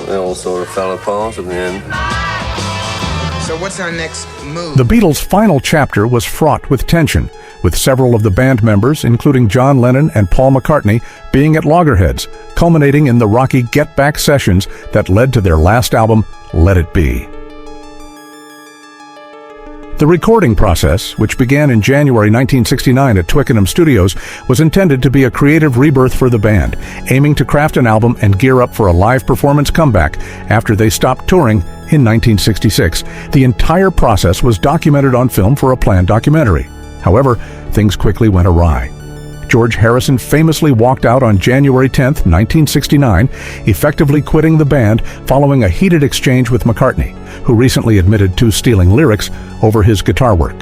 it all sort of fell apart in the end. So what's our next move? The Beatles' final chapter was fraught with tension, with several of the band members, including John Lennon and Paul McCartney, being at loggerheads, culminating in the rocky Get Back sessions that led to their last album, Let It Be. The recording process, which began in January 1969 at Twickenham Studios, was intended to be a creative rebirth for the band, aiming to craft an album and gear up for a live performance comeback after they stopped touring in 1966. The entire process was documented on film for a planned documentary. However, things quickly went awry. George Harrison famously walked out on January 10, 1969, effectively quitting the band following a heated exchange with McCartney, who recently admitted to stealing lyrics over his guitar work.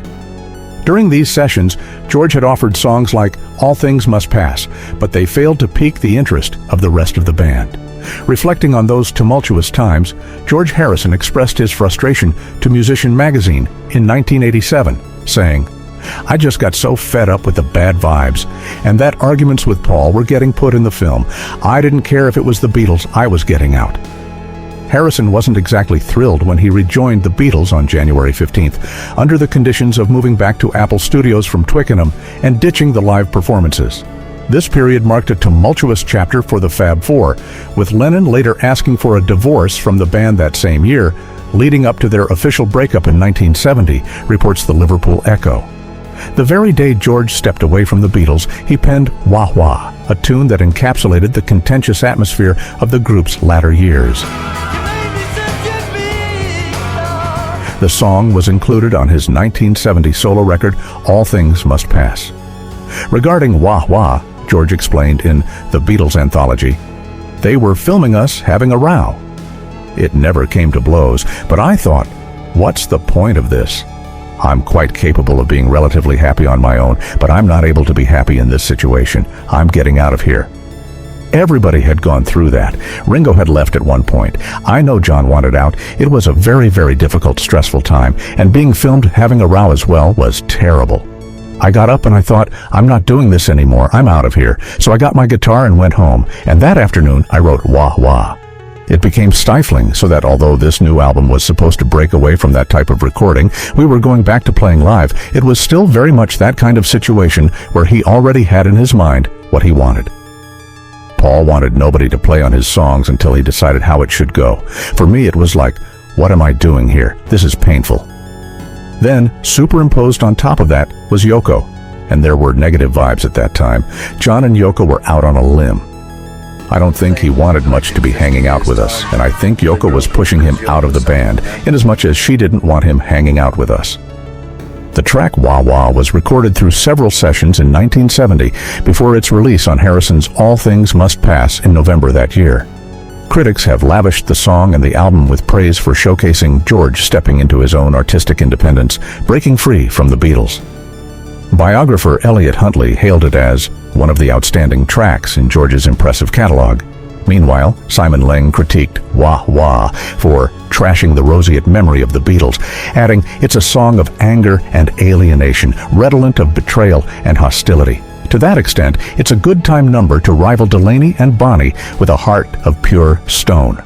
During these sessions, George had offered songs like All Things Must Pass, but they failed to pique the interest of the rest of the band. Reflecting on those tumultuous times, George Harrison expressed his frustration to Musician magazine in 1987, saying, "I just got so fed up with the bad vibes, and that arguments with Paul were getting put in the film. I didn't care if it was the Beatles, I was getting out." Harrison wasn't exactly thrilled when he rejoined the Beatles on January 15th, under the conditions of moving back to Apple Studios from Twickenham and ditching the live performances. This period marked a tumultuous chapter for the Fab Four, with Lennon later asking for a divorce from the band that same year, leading up to their official breakup in 1970, reports the Liverpool Echo. The very day George stepped away from the Beatles, he penned Wah Wah, a tune that encapsulated the contentious atmosphere of the group's latter years. The song was included on his 1970 solo record, All Things Must Pass. Regarding Wah Wah, George explained in The Beatles Anthology, "They were filming us having a row. It never came to blows, but I thought, what's the point of this? I'm quite capable of being relatively happy on my own, but I'm not able to be happy in this situation. I'm getting out of here." Everybody had gone through that. Ringo had left at one point. I know John wanted out. It was a very, very difficult, stressful time, and being filmed having a row as well was terrible. I got up and I thought, I'm not doing this anymore. I'm out of here. So I got my guitar and went home, and that afternoon I wrote Wah Wah. It became stifling, so that although this new album was supposed to break away from that type of recording, we were going back to playing live, it was still very much that kind of situation where he already had in his mind what he wanted. Paul wanted nobody to play on his songs until he decided how it should go. For me, it was like, what am I doing here? This is painful. Then, superimposed on top of that, was Yoko, and there were negative vibes at that time. John and Yoko were out on a limb. I don't think he wanted much to be hanging out with us, and I think Yoko was pushing him out of the band, inasmuch as she didn't want him hanging out with us. The track Wah Wah was recorded through several sessions in 1970 before its release on Harrison's All Things Must Pass in November that year. Critics have lavished the song and the album with praise for showcasing George stepping into his own artistic independence, breaking free from the Beatles. Biographer Elliot Huntley hailed it as one of the outstanding tracks in George's impressive catalog. Meanwhile, Simon Leng critiqued Wah Wah for trashing the roseate memory of the Beatles, adding, "It's a song of anger and alienation, redolent of betrayal and hostility. To that extent, it's a good time number to rival Delaney and Bonnie with a heart of pure stone."